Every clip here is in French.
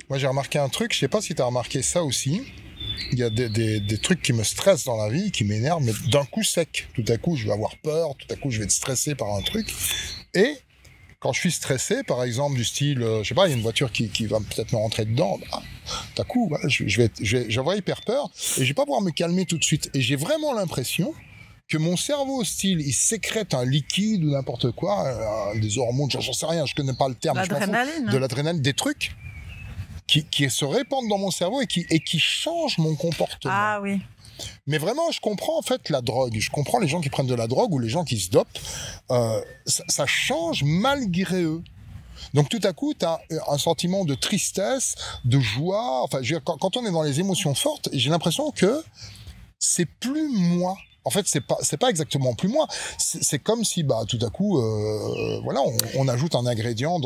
Moi, j'ai remarqué un truc, je sais pas si tu as remarqué ça aussi. Il y a des trucs qui me stressent dans la vie, qui m'énervent, mais d'un coup sec. Tout à coup, je vais avoir peur, tout à coup, je vais être stressé par un truc. Et quand je suis stressé, par exemple, du style, je sais pas, il y a une voiture qui va peut-être me rentrer dedans, bah, tout à coup, voilà, je vais avoir hyper peur et je vais pas pouvoir me calmer tout de suite. Et j'ai vraiment l'impression que mon cerveau, style, il sécrète un liquide ou n'importe quoi, des hormones, j'en sais rien, je connais pas le terme, je m'en fous, L'adrénaline. de l'adrénaline, des trucs qui se répandent dans mon cerveau et qui changent mon comportement. Ah oui. Mais vraiment, je comprends en fait la drogue. Je comprends les gens qui prennent de la drogue ou les gens qui se dopent. Ça change malgré eux. Donc tout à coup, tu as un sentiment de tristesse, de joie. Enfin, je veux dire, quand on est dans les émotions fortes, j'ai l'impression que c'est plus moi. En fait, c'est pas exactement plus moi. C'est comme si, bah, tout à coup, voilà, on ajoute un ingrédient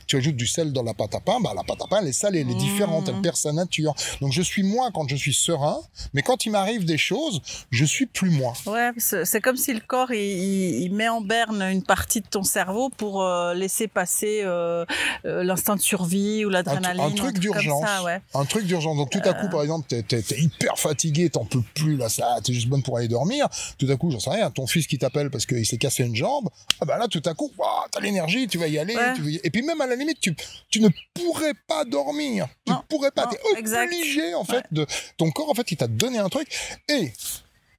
tu ajoutes du sel dans la pâte à pain, bah, la pâte à pain, elle est salée, elle est différente, elle perd sa nature. Donc, je suis moi quand je suis serein, mais quand il m'arrive des choses, je suis plus moi. Ouais, c'est comme si le corps, il met en berne une partie de ton cerveau pour laisser passer l'instinct de survie ou l'adrénaline. Un truc d'urgence. Ouais. Un truc d'urgence. Donc, tout à coup, par exemple, t'es hyper fatigué, t'en peux plus, là, ça, t'es juste bonne pour aller dormir. Tout à coup, j'en sais rien, ton fils qui t'appelle parce qu'il s'est cassé une jambe, ah bah là, tout à coup, wow, t'as l'énergie, tu vas y aller. Ouais. Et puis même à la limite, tu ne pourrais pas dormir. Tu ne pourrais pas, t'es obligé, en fait, ton corps, en fait, il t'a donné un truc. Et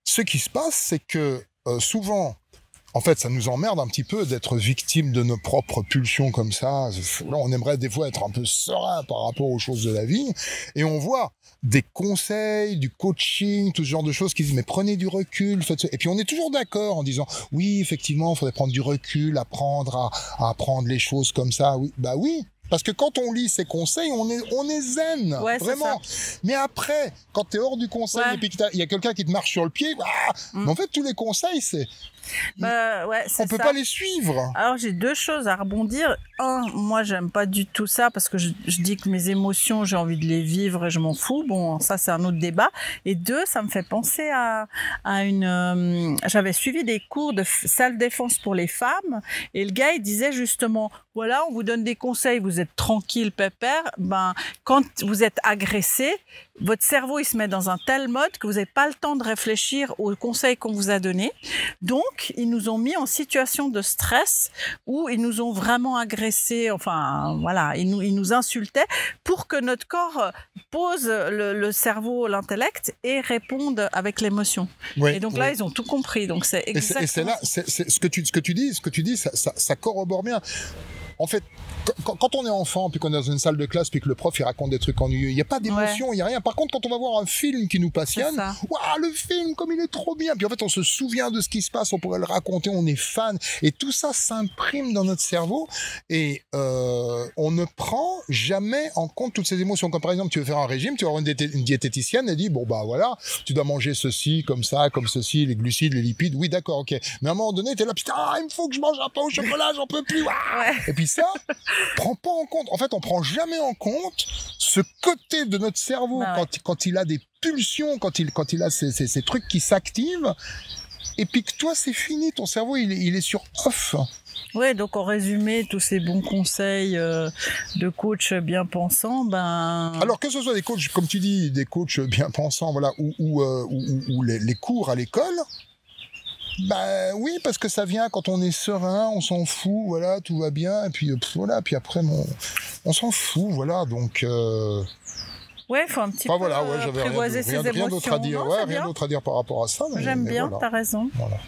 ce qui se passe, c'est que souvent, en fait, ça nous emmerde un petit peu d'être victime de nos propres pulsions comme ça. Là, on aimerait des fois être un peu serein par rapport aux choses de la vie. Et on voit des conseils, du coaching, tout ce genre de choses qui disent mais prenez du recul. Et puis on est toujours d'accord en disant oui, effectivement, il faudrait prendre du recul, apprendre à apprendre les choses comme ça. Oui, bah oui. Parce que quand on lit ces conseils, on est zen, ouais, vraiment. Mais après, quand t'es hors du conseil et puis qu'il y a quelqu'un qui te marche sur le pied, mais en fait, tous les conseils, on peut pas les suivre. Alors, j'ai deux choses à rebondir. Un, moi, j'aime pas du tout ça parce que je dis que mes émotions, j'ai envie de les vivre et je m'en fous. Bon, ça, c'est un autre débat. Et deux, ça me fait penser à j'avais suivi des cours de self-défense pour les femmes et le gars, il disait justement, voilà, on vous donne des conseils, vous êtes tranquille, pépère. Ben, quand vous êtes agressé, votre cerveau, il se met dans un tel mode que vous n'avez pas le temps de réfléchir aux conseils qu'on vous a donnés. Donc, ils nous ont mis en situation de stress où ils nous ont vraiment agressés. Enfin, voilà, ils nous insultaient pour que notre corps pose le cerveau, l'intellect et réponde avec l'émotion. Oui, et donc là, ils ont tout compris. Donc, c'est exactement. Et c'est là, ce que tu dis, ça corrobore bien. En fait, quand on est enfant, puis qu'on est dans une salle de classe, puis que le prof il raconte des trucs ennuyeux, il n'y a pas d'émotion, il n'y a rien. Par contre, quand on va voir un film qui nous passionne, waouh, le film, comme il est trop bien. Puis en fait, on se souvient de ce qui se passe, on pourrait le raconter, on est fan. Et tout ça s'imprime dans notre cerveau. Et on ne prend jamais en compte toutes ces émotions. Comme par exemple, tu veux faire un régime, tu vas avoir une diététicienne, elle dit, bon bah voilà, tu dois manger ceci, comme ça, comme ceci, les glucides, les lipides. Oui, d'accord, ok. Mais à un moment donné, t'es là, putain, il me faut que je mange un pain au chocolat, j'en peux plus. Et puis ça, prend pas en compte. En fait, on prend jamais en compte ce côté de notre cerveau quand il a des pulsions, quand il a ces trucs qui s'activent. Et puis que toi, c'est fini. Ton cerveau, il est sur off. Oui, donc en résumé, tous ces bons conseils de coachs bien pensants, ben... Alors que ce soit des coachs, comme tu dis, des coachs bien pensants, voilà, ou les cours à l'école. Bah oui, parce que ça vient quand on est serein, on s'en fout, voilà, tout va bien, et puis voilà, puis après on s'en fout, voilà, donc. Ouais, faut un petit peu j'avais apprivoiser ses émotions. Rien d'autre à dire par rapport à ça. J'aime bien, voilà. T'as raison. Voilà.